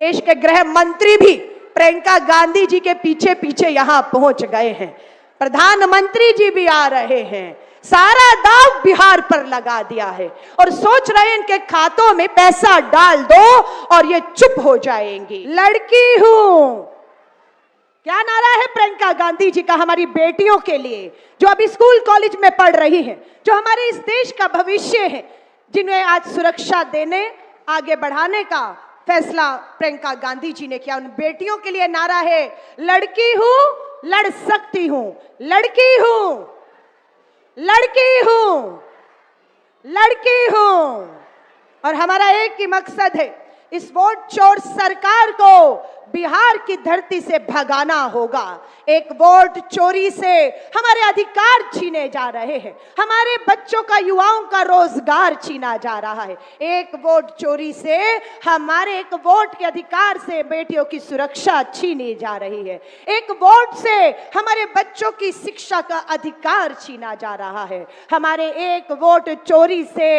देश के गृह मंत्री भी प्रियंका गांधी जी के पीछे पीछे यहां पहुंच गए हैं। प्रधानमंत्री जी भी आ रहे हैं। सारा दाव बिहार पर लगा दिया है और सोच रहे हैं इनके खातों में पैसा डाल दो और ये चुप हो जाएंगी। लड़की हूं, क्या नारा है प्रियंका गांधी जी का हमारी बेटियों के लिए जो अभी स्कूल कॉलेज में पढ़ रही हैं, जो हमारे इस देश का भविष्य है, जिन्हें आज सुरक्षा देने आगे बढ़ाने का फैसला प्रियंका गांधी जी ने किया। उन बेटियों के लिए नारा है, लड़की हूं लड़ सकती हूं, लड़की हूं, लड़की हूं, लड़की हूं। और हमारा एक ही मकसद है, इस वोट चोर सरकार को बिहार की धरती से भगाना होगा। एक वोट चोरी से हमारे अधिकार छीने जा रहे हैं, हमारे बच्चों का, युवाओं का रोजगार छीना जा रहा है। एक वोट चोरी से हमारे, एक वोट के अधिकार से बेटियों की सुरक्षा छीनी जा रही है। एक वोट से हमारे बच्चों की शिक्षा का अधिकार छीना जा रहा है। हमारे एक वोट चोरी से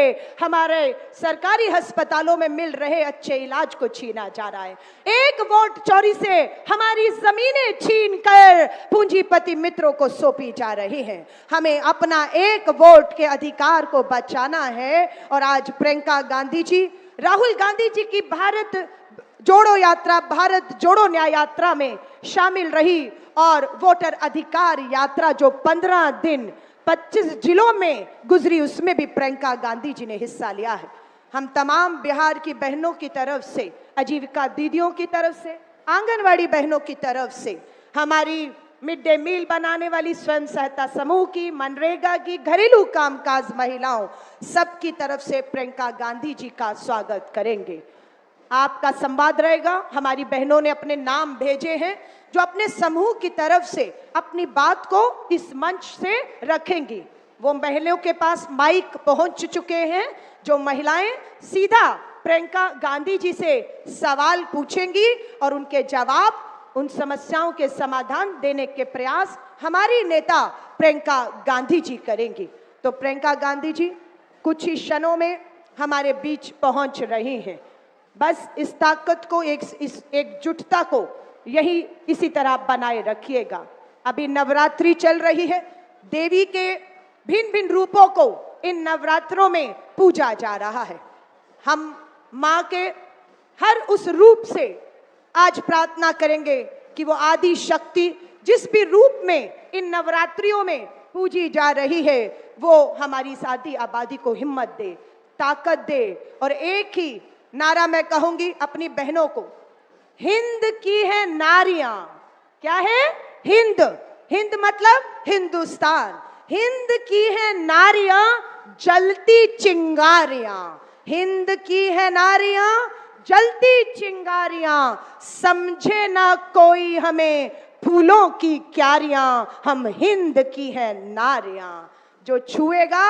हमारे सरकारी अस्पतालों में मिल रहे अच्छे इलाज को छीना जा रहा है। एक वोट चोरी से हमारी जमीनें छीन कर पूंजीपति मित्रों को सौंपी जा रही हैं। हमें अपना एक वोट के अधिकार को बचाना है। और आज प्रियंका गांधी जी, राहुल गांधी जी की भारत जोड़ो यात्रा, भारत जोड़ो न्याय यात्रा में शामिल रही और वोटर अधिकार यात्रा जो 15 दिन 25 जिलों में गुजरी, उसमें भी प्रियंका गांधी जी ने हिस्सा लिया है। हम तमाम बिहार की बहनों की तरफ से, आजीविका दीदियों की तरफ से, आंगनवाड़ी बहनों की तरफ से, हमारी मिड डे मील बनाने वाली स्वयं सहायता समूह की, मनरेगा की, घरेलू कामकाज महिलाओं, सबकी तरफ से प्रियंका गांधी जी का स्वागत करेंगे। आपका संवाद रहेगा। हमारी बहनों ने अपने नाम भेजे हैं जो अपने समूह की तरफ से अपनी बात को इस मंच से रखेंगी। वो महिलाओं के पास माइक पहुंच चुके हैं। जो महिलाएं सीधा प्रियंका गांधी जी से सवाल पूछेंगी और उनके जवाब, उन समस्याओं के समाधान देने के प्रयास हमारी नेता प्रियंका गांधी जी करेंगी। तो प्रियंका गांधी जी कुछ ही क्षणों में हमारे बीच पहुंच रही हैं। बस इस ताकत को, इस एकजुटता को यही इसी तरह बनाए रखिएगा। अभी नवरात्रि चल रही है। देवी के भिन्न भिन्न रूपों को इन नवरात्रों में पूजा जा रहा है। हम माँ के हर उस रूप से आज प्रार्थना करेंगे कि वो आदि शक्ति जिस भी रूप में इन नवरात्रियों में पूजी जा रही है, वो हमारी साथी आबादी को हिम्मत दे, ताकत दे। और एक ही नारा मैं कहूंगी अपनी बहनों को, हिंद की है नारियां। क्या है? हिंद। हिंद मतलब हिंदुस्तान। हिंद की है नारियां जलती चिंगारियां। हिंद की है नारियां जलती चिंगारियां, समझे ना कोई हमें फूलों की क्यारियां। हम हिंद की है नारियां, जो छुएगा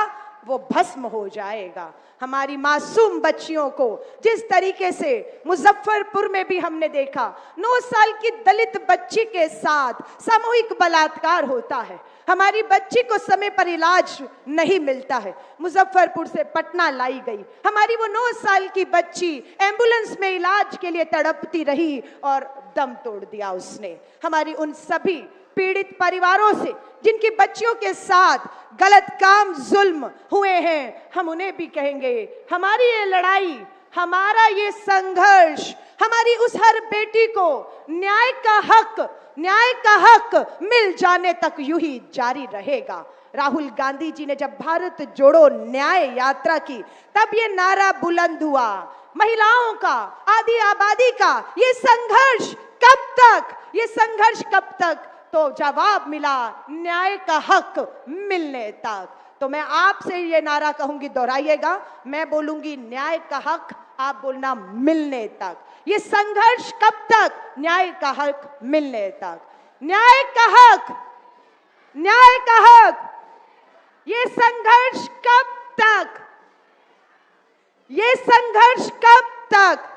वो भस्म हो जाएगा। हमारी मासूम बच्चियों को जिस तरीके से मुजफ्फरपुर में भी हमने देखा, 9 साल की दलित बच्ची के साथ सामूहिक बलात्कार होता है, हमारी बच्ची को समय पर इलाज नहीं मिलता है, मुजफ्फरपुर से पटना लाई गई। हमारी वो 9 साल की बच्ची एम्बुलेंस में इलाज के लिए तड़पती रही और दम तोड़ दिया उसने। हमारी उन सभी पीड़ित परिवारों से जिनकी बच्चियों के साथ गलत काम, जुल्म हुए हैं, हम उन्हें भी कहेंगे, हमारी ये लड़ाई, हमारा ये संघर्ष, हमारी उस हर बेटी को न्याय का हक मिल जाने तक यूं ही जारी रहेगा। राहुल गांधी जी ने जब भारत जोड़ो न्याय यात्रा की, तब ये नारा बुलंद हुआ, महिलाओं का, आधी आबादी का ये संघर्ष कब तक, ये संघर्ष कब तक? तो जवाब मिला, न्याय का हक मिलने तक। तो मैं आपसे ये नारा कहूंगी, दोहराइएगा। मैं बोलूंगी न्याय का हक, आप बोलना मिलने तक। ये संघर्ष कब तक? न्याय का हक मिलने तक। न्याय का हक, न्याय का हक। ये संघर्ष कब तक? ये संघर्ष कब तक?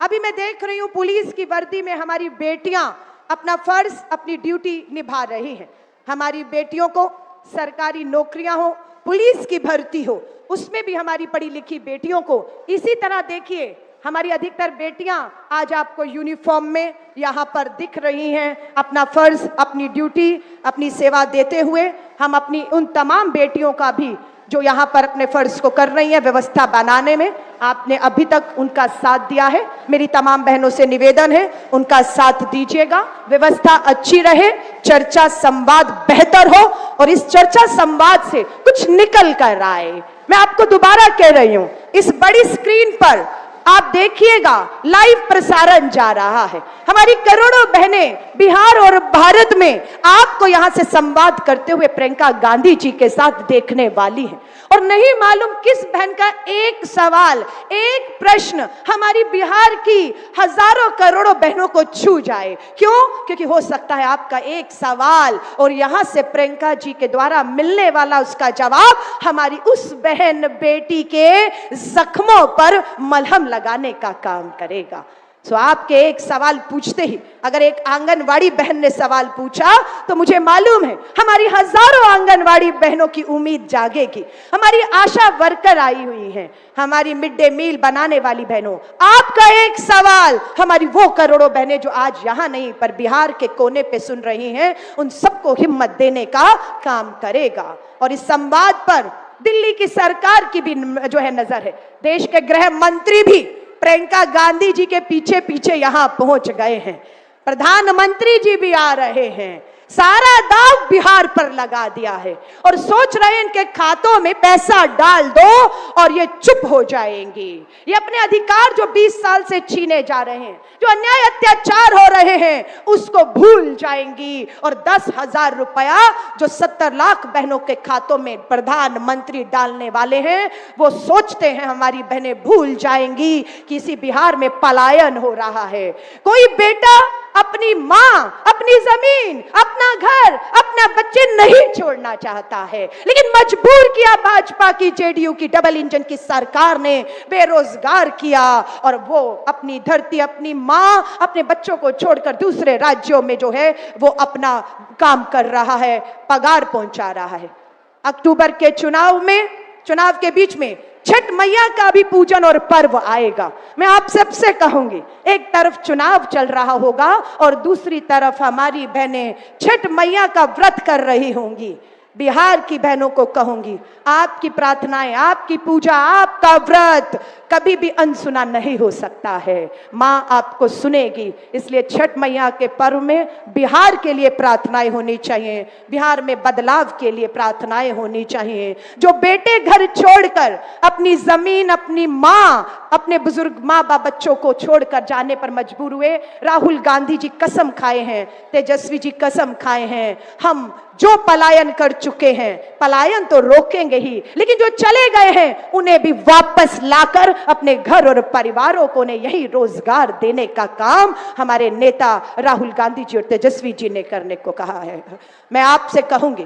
अभी मैं देख रही हूं पुलिस की वर्दी में हमारी बेटियां अपना फर्ज, अपनी ड्यूटी निभा रही हैं। हमारी बेटियों को सरकारी नौकरियां हो, पुलिस की भर्ती हो, उसमें भी हमारी पढ़ी लिखी बेटियों को इसी तरह देखिए हमारी अधिकतर बेटियां आज आपको यूनिफॉर्म में यहाँ पर दिख रही हैं, अपना फर्ज, अपनी ड्यूटी, अपनी सेवा देते हुए। हम अपनी उन तमाम बेटियों का भी जो यहाँ पर अपने फर्ज को कर रही हैं व्यवस्था बनाने में, आपने अभी तक उनका साथ दिया है। मेरी तमाम बहनों से निवेदन है, उनका साथ दीजिएगा, व्यवस्था अच्छी रहे, चर्चा संवाद बेहतर हो और इस चर्चा संवाद से कुछ निकल कर आए। मैं आपको दोबारा कह रही हूं, इस बड़ी स्क्रीन पर आप देखिएगा, लाइव प्रसारण जा रहा है। हमारी करोड़ों बहनें बिहार और भारत में आपको यहां से संवाद करते हुए प्रियंका गांधी जी के साथ देखने वाली हैं। और नहीं मालूम किस बहन का एक सवाल, एक प्रश्न हमारी बिहार की हजारों करोड़ों बहनों को छू जाए। क्यों? क्योंकि हो सकता है आपका एक सवाल और यहां से प्रियंका जी के द्वारा मिलने वाला उसका जवाब हमारी उस बहन बेटी के जख्मों पर मलहम लगाने का काम करेगा। सो आपके एक सवाल पूछते ही अगर एक आंगनवाड़ी बहन ने सवाल पूछा तो मुझे मालूम है हमारी हजारों आंगनवाड़ी बहनों की उम्मीद जागेगी। हमारी आशा वर्कर आई हुई हैं, हमारी मिड डे मील बनाने वाली बहनों, आपका एक सवाल हमारी वो करोड़ों बहनें जो आज यहाँ नहीं पर बिहार के कोने पे सुन रही हैं, उन सबको हिम्मत देने का काम करेगा। और इस संवाद पर दिल्ली की सरकार की भी जो है नजर है, देश के गृह मंत्री भी प्रियंका गांधी जी के पीछे पीछे यहां पहुंच गए हैं, प्रधानमंत्री जी भी आ रहे हैं। सारा दाव बिहार पर लगा दिया है और सोच रहे हैं इनके खातों में पैसा डाल दो और ये चुप हो जाएंगी। ये अपने अधिकार जो 20 साल से छीने जा रहे हैं, जो अन्याय अत्याचार हो रहे हैं, उसको भूल जाएंगी। और 10,000 रुपया जो 70 लाख बहनों के खातों में प्रधानमंत्री डालने वाले हैं, वो सोचते हैं हमारी बहनें भूल जाएंगी कि इसी बिहार में पलायन हो रहा है। कोई बेटा अपनी मां, अपनी जमीन, अपना घर, अपना बच्चे नहीं छोड़ना चाहता है, लेकिन मजबूर किया भाजपा की, जेडीयू की डबल इंजन की सरकार ने, बेरोजगार किया और वो अपनी धरती, अपनी मां, अपने बच्चों को छोड़कर दूसरे राज्यों में जो है वो अपना काम कर रहा है, पगार पहुंचा रहा है। अक्टूबर के चुनाव के बीच में छठ मैया का भी पूजन और पर्व आएगा। मैं आप सबसे कहूंगी, एक तरफ चुनाव चल रहा होगा और दूसरी तरफ हमारी बहनें छठ मैया का व्रत कर रही होंगी। बिहार की बहनों को कहूंगी, आपकी प्रार्थनाएं, आपकी पूजा, आपका व्रत कभी भी अनसुना नहीं हो सकता है। मां आपको सुनेगी, इसलिए छठ मैया के पर्व में बिहार के लिए प्रार्थनाएं होनी चाहिए, बिहार में बदलाव के लिए प्रार्थनाएं होनी चाहिए। जो बेटे घर छोड़कर अपनी जमीन, अपनी मां, अपने बुजुर्ग मां बाप बच्चों को छोड़कर जाने पर मजबूर हुए, राहुल गांधी जी कसम खाए हैं, तेजस्वी जी कसम खाए हैं, हम जो पलायन कर चुके हैं, पलायन तो रोकेंगे ही, लेकिन जो चले गए हैं उन्हें भी वापस लाकर अपने घर और परिवारों को ने यही रोजगार देने का काम हमारे नेता राहुल गांधी जी और तेजस्वी जी ने करने को कहा है। मैं आपसे कहूंगी,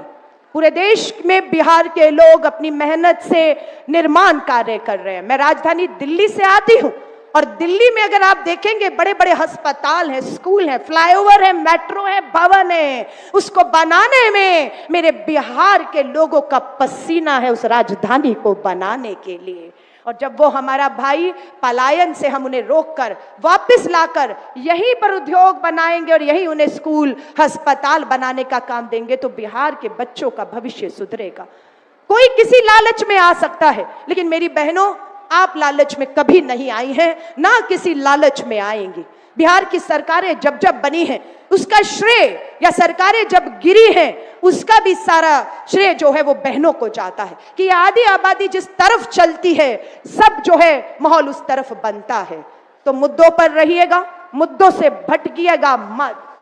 पूरे देश में बिहार के लोग अपनी मेहनत से निर्माण कार्य कर रहे हैं। मैं राजधानी दिल्ली से आती हूं और दिल्ली में अगर आप देखेंगे बड़े बड़े अस्पताल हैं, स्कूल हैं, फ्लाईओवर है, मेट्रो है, भवन है, उसको बनाने में मेरे बिहार के लोगों का पसीना है, उस राजधानी को बनाने के लिए। और जब वो हमारा भाई पलायन से हम उन्हें रोककर वापस लाकर यहीं पर उद्योग बनाएंगे और यहीं उन्हें स्कूल, अस्पताल बनाने का काम देंगे तो बिहार के बच्चों का भविष्य सुधरेगा। कोई किसी लालच में आ सकता है, लेकिन मेरी बहनों, आप लालच में कभी नहीं आई हैं, ना किसी लालच में आएंगी। बिहार की सरकारें जब जब बनी हैं उसका श्रेय, या सरकारें जब गिरी हैं उसका भी सारा श्रेय जो है वो बहनों को जाता है कि आधी आबादी जिस तरफ चलती है सब जो है माहौल उस तरफ बनता है। तो मुद्दों पर रहिएगा, मुद्दों से भटकिएगा मत।